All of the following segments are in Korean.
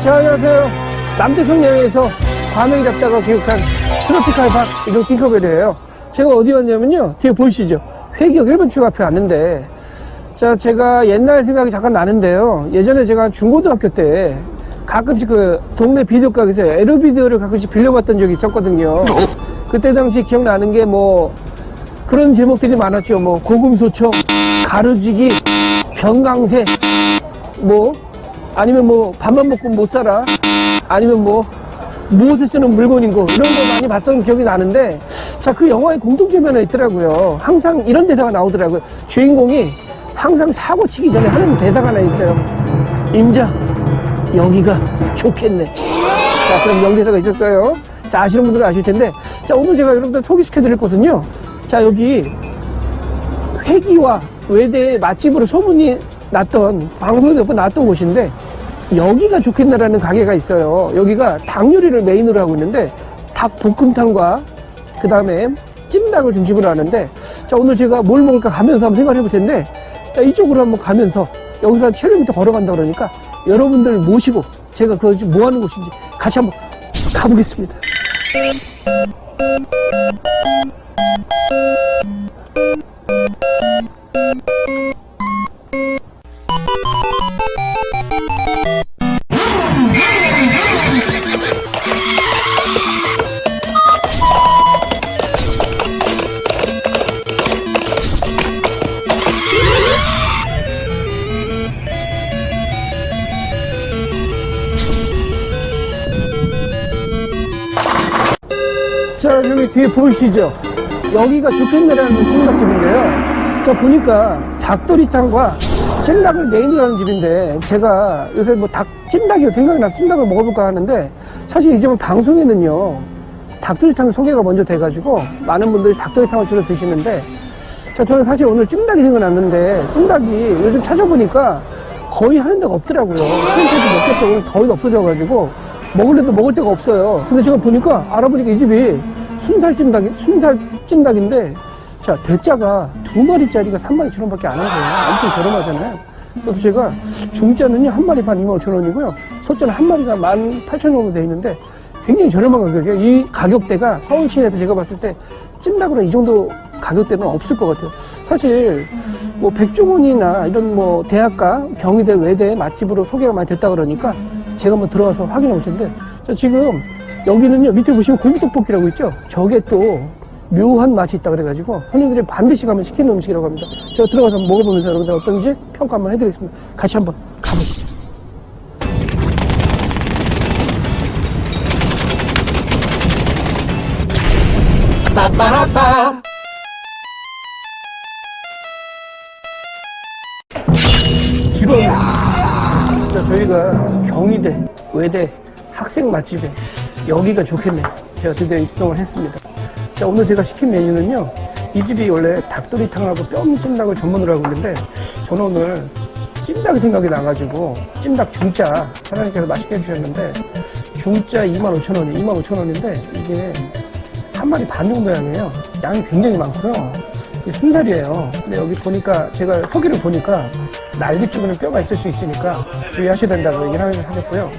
자, 안녕하세요. 남태평양에서 과메기 잡다가 기획한 트로피칼 박 이동 팅커벨이에요. 제가 어디 왔냐면요. 뒤에 보이시죠? 회기역 1번 출구 앞에 왔는데, 자, 제가 옛날 생각이 잠깐 나는데요. 예전에 제가 중고등학교 때 가끔씩 그 동네 비디오 가게에서 에로 비디오를 가끔씩 빌려봤던 적이 있었거든요. 그때 당시 기억나는 게 뭐 그런 제목들이 많았죠. 뭐 고금소총, 가루지기, 병강세, 뭐 아니면 뭐 밥만 먹고 못 살아, 아니면 뭐 무엇에 쓰는 물건인고 이런 거 많이 봤던 기억이 나는데, 자, 그 영화에 공통점이 하나 있더라고요. 항상 이런 대사가 나오더라고요. 주인공이 항상 사고 치기 전에 하는 대사가 하나 있어요. 임자, 여기가 좋겠네. 자, 그럼 명대사가 있었어요. 자, 아시는 분들은 아실 텐데, 자, 오늘 제가 여러분들 소개시켜 드릴 곳은요. 자, 여기 회기와 외대의 맛집으로 소문이 났던, 방송에 몇 번 나왔던 곳인데, 여기가 좋겠네라는 가게가 있어요. 여기가 닭 요리를 메인으로 하고 있는데, 닭 볶음탕과 그 다음에 찜닭을 중심으로 하는데, 자, 오늘 제가 뭘 먹을까 가면서 한번 생각을 해볼 텐데, 자, 이쪽으로 한번 가면서 여기서 한 킬로미터 걸어간다 그러니까 여러분들 모시고 제가 그것이 뭐 하는 곳인지 같이 한번 가보겠습니다. 자, 여기 뒤에 보이시죠? 여기가 좋겠네라는 찜닭집인데요. 자, 보니까 닭도리탕과 찜닭을 메인으로 하는 집인데, 제가 요새 뭐 찜닭이 생각이 나서 찜닭을 먹어볼까 하는데, 사실 이 집은 방송에는요, 닭도리탕 소개가 먼저 돼가지고 많은 분들이 닭도리탕을 주로 드시는데, 자, 저는 사실 오늘 찜닭이 생각났는데, 찜닭이 요즘 찾아보니까 거의 하는 데가 없더라고요. 프랜차이즈 몇 개 동안 거의 없어져가지고 먹을래도 먹을 데가 없어요. 근데 제가 보니까, 알아보니까 이 집이 순살 찜닭인데, 자, 대짜가 2마리짜리가 32,000원밖에 안 하는 거예요. 엄청 저렴하잖아요. 그래서 제가 중짜는요, 한 마리 반 25,000원이고요. 소짜는 한 마리가 18,000원 정도 돼 있는데, 굉장히 저렴한 가격이에요. 이 가격대가 서울 시내에서 제가 봤을 때 찜닭으로 이 정도 가격대는 없을 것 같아요. 사실 뭐 백종원이나 이런 뭐 대학가, 경희대, 외대 맛집으로 소개가 많이 됐다 그러니까 제가 한번 들어가서 확인해 볼 텐데, 자, 지금 여기는요, 밑에 보시면 고기떡볶이라고 있죠? 저게 또 묘한 맛이 있다 그래가지고 손님들이 반드시 가면 시키는 음식이라고 합니다. 제가 들어가서 먹어보면서 여러분들 어떤지 평가 한번 해드리겠습니다. 같이 한번 가보시죠. 빠빠라빠. 지금 저희가 경희대, 외대 학생 맛집에 여기가 좋겠네. 제가 드디어 입성을 했습니다. 자, 오늘 제가 시킨 메뉴는요, 이 집이 원래 닭도리탕하고 뼈찜닭을 전문으로 하고 있는데, 저는 오늘 찜닭이 생각이 나가지고 찜닭 중짜 사장님께서 맛있게 해주셨는데, 중짜 25,000원이 25,000원인데 이게 한 마리 반 정도 양이에요. 양이 굉장히 많고요. 이게 순살이에요. 근데 여기 보니까, 제가 후기를 보니까 날개 쪽에는 뼈가 있을 수 있으니까 주의하셔야 된다고 얘기를 하셨고요.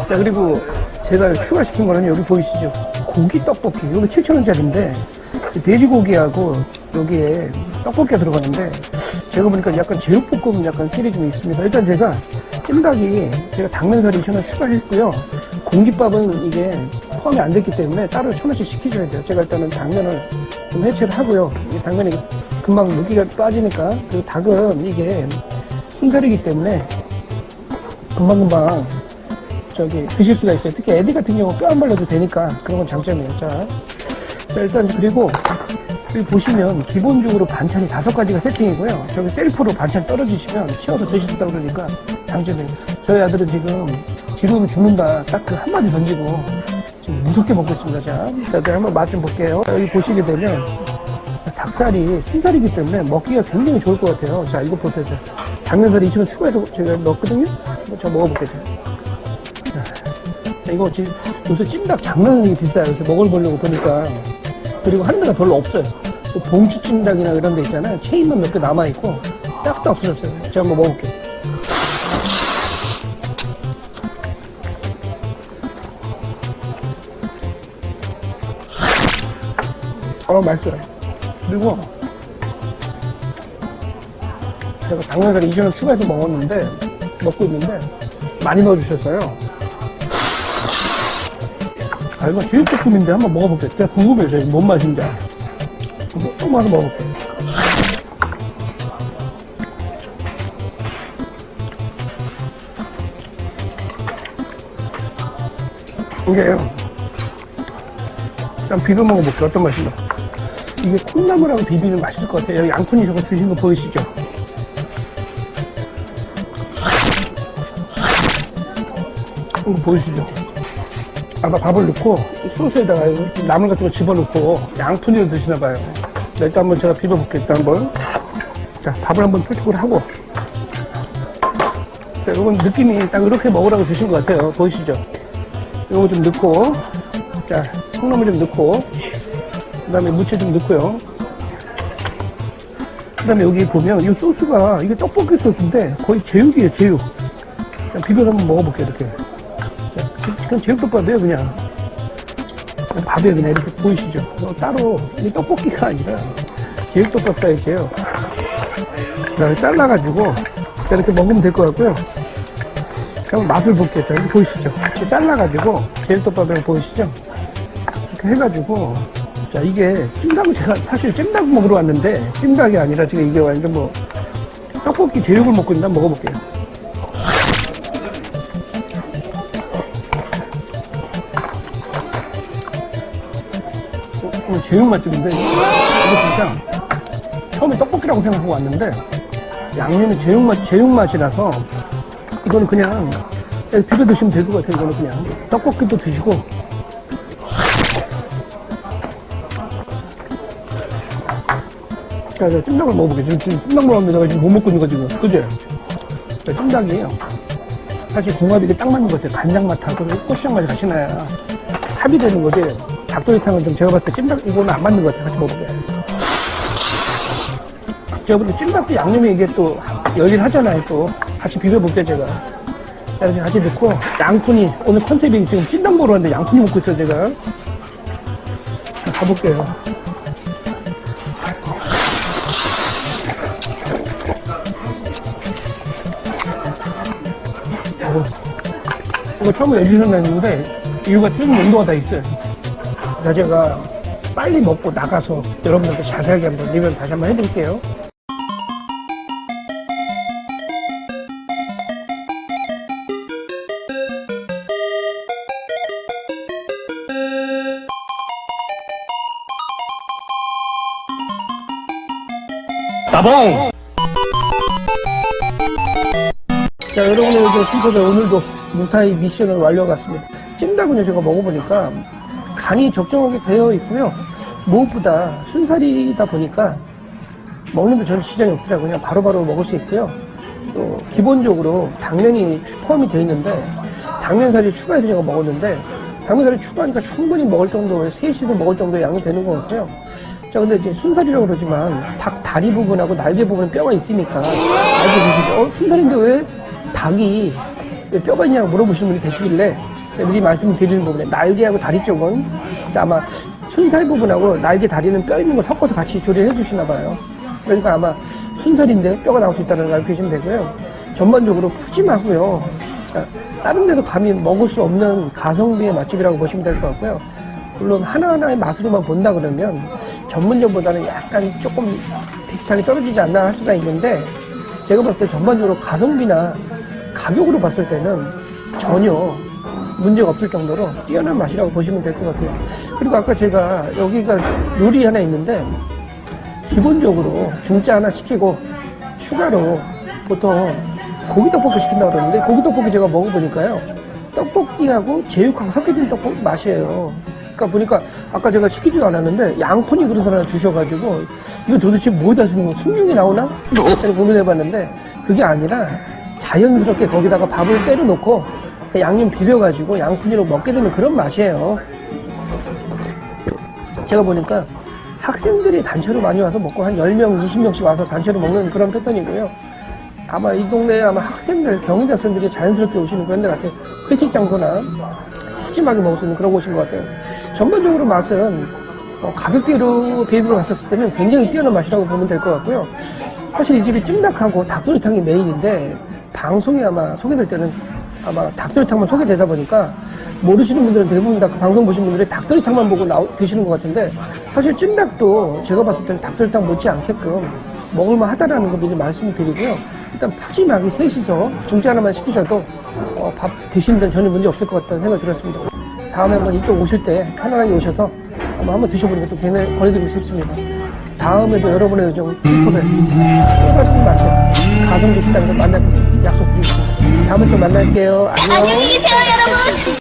자, 그리고 제가 추가시킨 거는 여기 보이시죠? 고기 떡볶이. 여기 7,000원짜리인데 돼지고기하고 여기에 떡볶이가 들어가는데, 제가 보니까 약간 제육볶음 약간 필이 좀 있습니다. 일단 제가 찜닭이 제가 당면살이 2,000원 추가했고요. 공깃밥은 이게 포함이 안 됐기 때문에 따로 1,000원씩 시켜줘야 돼요. 제가 일단은 당면을 좀 해체를 하고요. 이 당면이 금방 물기가 빠지니까, 그리고 닭은 이게 순살이기 때문에 금방금방 드실 수가 있어요. 특히 애들 같은 경우 뼈 안 발라도 되니까 그런 건 장점이에요. 자, 일단 그리고 여기 보시면 기본적으로 반찬이 5가지가 세팅이고요. 저기 셀프로 반찬 떨어지시면 치워서 드실 수 있다고 그러니까 장점이에요. 저희 아들은 지금 죽는다 딱 그 한마디 던지고 지금 무섭게 먹고 있습니다. 자, 한번 맛 좀 볼게요. 여기 보시게 되면 닭살이 순살이기 때문에 먹기가 굉장히 좋을 것 같아요. 자, 이거 보세요. 당면살이 2,000원 추가해서 제가 넣었거든요. 제가 먹어볼게요. 이거 지금 요새 찜닭 장난이 비싸요. 그래서 먹어보려고 보니까. 그리고 하는 데가 별로 없어요. 봉추 찜닭이나 이런 데 있잖아요. 체인만 몇 개 남아있고 싹 다 없어졌어요. 제가 한번 먹어볼게요. 맛있어요. 그리고 제가 닭가슴살 이전에 추가해서 먹고 있는데 많이 넣어주셨어요. 이거 제육볶음인데 한번 먹어볼게요. 진짜 궁금해요. 저희 뭔 맛인지. 조금 와서 먹어볼게요. 이게 일단 비벼 먹어볼게요. 어떤 맛인가. 이게 콩나물하고 비비면 맛있을 것 같아요. 여기 양푼이 저거 주신 거 보이시죠? 이거 보이시죠? 아마 밥을 넣고 소스에다가 나물 같은 거 집어넣고 양푼으로 드시나봐요. 일단 한번 제가 비벼볼게요. 일단 한번. 자, 밥을 한번 투축을 하고. 자, 이건 느낌이 딱 이렇게 먹으라고 주신 것 같아요. 보이시죠? 이거 좀 넣고, 자, 콩나물 좀 넣고, 그 다음에 무채 좀 넣고요. 그 다음에 여기 보면 이 소스가 이게 떡볶이 소스인데 거의 제육이에요, 제육. 그냥 비벼서 한번 먹어볼게요, 이렇게. 자, 그냥 제육덮밥이에요, 그냥. 밥에 그냥 이렇게 보이시죠? 따로, 이게 떡볶이가 아니라 제육덮밥 사이즈예요. 자, 잘라가지고, 자, 이렇게 먹으면 될 것 같고요. 그럼 맛을 볼게요. 자, 이렇게 보이시죠? 이렇게 잘라가지고, 제육덮밥이라고 보이시죠? 이렇게 해가지고, 자, 이게 찜닭을 제가 사실 찜닭 먹으러 왔는데, 찜닭이 아니라 지금 이게 완전 뭐, 떡볶이 제육을 먹고 있나 한번 먹어볼게요. 제육 맛집인데, 이거 진짜 처음에 떡볶이라고 생각하고 왔는데, 양념이 제육 맛이라서, 이거는 그냥 비벼 드시면 될 것 같아요. 이거는 그냥 떡볶이도 드시고. 자, 찜닭을 먹어볼게요. 지금 찜닭 먹었는데 내가 지금 못 먹고 있는 거 지금. 그죠? 자, 찜닭이에요. 사실 궁합이 이게 딱 맞는 것 같아요. 간장 맛하고 고추장 맛이 같이 나야 합의되는 거지. 닭도리탕은 좀 제가 봤을 때 찜닭 이거는 안 맞는 것 같아요. 같이 먹어볼게요. 제가 볼 때 찜닭도 양념이 이게 또 열일하잖아요. 또 같이 비벼볼게요. 제가. 자, 이렇게 같이 넣고 양푼이 오늘 컨셉이 지금 찜닭 먹으러 왔는데 양푼이 먹고 있어요. 제가. 자, 가볼게요. 이거 처음에 내주셨는데 이유가 좀 용도가 다 있어요. 자, 제가 빨리 먹고 나가서 여러분들께 자세하게 한번 리뷰를 다시 한번 해드릴게요. 따봉! 자, 여러분의 순서대 오늘도 무사히 미션을 완료했습니다. 찜닭은요, 제가 먹어보니까 간이 적정하게 배어 있고요. 무엇보다 순살이다 보니까 먹는데 전혀 지장이 없더라고요. 그냥 바로바로 먹을 수 있고요. 또 기본적으로 당면이 포함이 되어 있는데 당면살이 추가해서 제가 먹었는데 당면살이 추가하니까 충분히 먹을 정도의 셋이서 먹을 정도의 양이 되는 것 같고요. 자, 근데 이제 순살이라고 그러지만 닭 다리 부분하고 날개 부분에 뼈가 있으니까 알게 되시죠? 순살인데 왜 닭이 왜 뼈가 있냐고 물어보시는 분이 계시길래 제가 미리 말씀드리는 부분에 날개하고 다리 쪽은 아마 순살 부분하고 날개 다리는 뼈 있는 걸 섞어서 같이 조리를 해주시나 봐요. 그러니까 아마 순살인데 뼈가 나올 수 있다는 걸 알고 계시면 되고요. 전반적으로 푸짐하고요. 다른 데서 감히 먹을 수 없는 가성비의 맛집이라고 보시면 될 것 같고요. 물론 하나하나의 맛으로만 본다 그러면 전문점보다는 약간 조금 비슷하게 떨어지지 않나 할 수가 있는데 제가 봤을 때 전반적으로 가성비나 가격으로 봤을 때는 전혀 문제가 없을 정도로 뛰어난 맛이라고 보시면 될 것 같아요. 그리고 아까 제가 여기가 요리 하나 있는데 기본적으로 중짜 하나 시키고 추가로 보통 고기 떡볶이 시킨다고 그러는데 고기 떡볶이 제가 먹어보니까요. 떡볶이하고 제육하고 섞여진 떡볶이 맛이에요. 그러니까 보니까 아까 제가 시키지도 않았는데 양푼이 그런 사람 주셔가지고 이거 도대체 뭐에다 쓰는 거 숭늉이 나오나? 제가 고민해봤는데 그게 아니라 자연스럽게 거기다가 밥을 때려 놓고 양념 비벼가지고 양푼이로 먹게 되는 그런 맛이에요. 제가 보니까 학생들이 단체로 많이 와서 먹고 한 10명, 20명씩 와서 단체로 먹는 그런 패턴이고요. 아마 이 동네에 아마 학생들, 경희대 학생들이 자연스럽게 오시는 그런 데 같아요. 회식 장소나 푸짐하게 먹을 수 있는 그런 곳인 것 같아요. 전반적으로 맛은 가격대로 비교로 봤었을 때는 굉장히 뛰어난 맛이라고 보면 될 것 같고요. 사실 이 집이 찜닭하고 닭도리탕이 메인인데 방송에 아마 소개될 때는 아마 닭도리탕만 소개되다 보니까 모르시는 분들은 대부분 다 그 방송 보신 분들이 닭도리탕만 보고 드시는 것 같은데 사실 찜닭도 제가 봤을 때는 닭도리탕 못지 않게끔 먹을만 하다라는 거 미리 말씀을 드리고요. 일단 푸짐하게 셋이서 중짜 하나만 시키셔도 밥 드시는 데는 전혀 문제 없을 것 같다는 생각이 들었습니다. 다음에 한번 이쪽 오실 때 편안하게 오셔서 한번 드셔보는 것도 굉장히 권해드리고 싶습니다. 다음에도 여러분의 요즘 슈퍼벨 또 다른 맛집 가성비 식당에서 만날 약속드리겠습니다. 다음에 또 만날게요. 안녕. 안녕히 계세요, 여러분.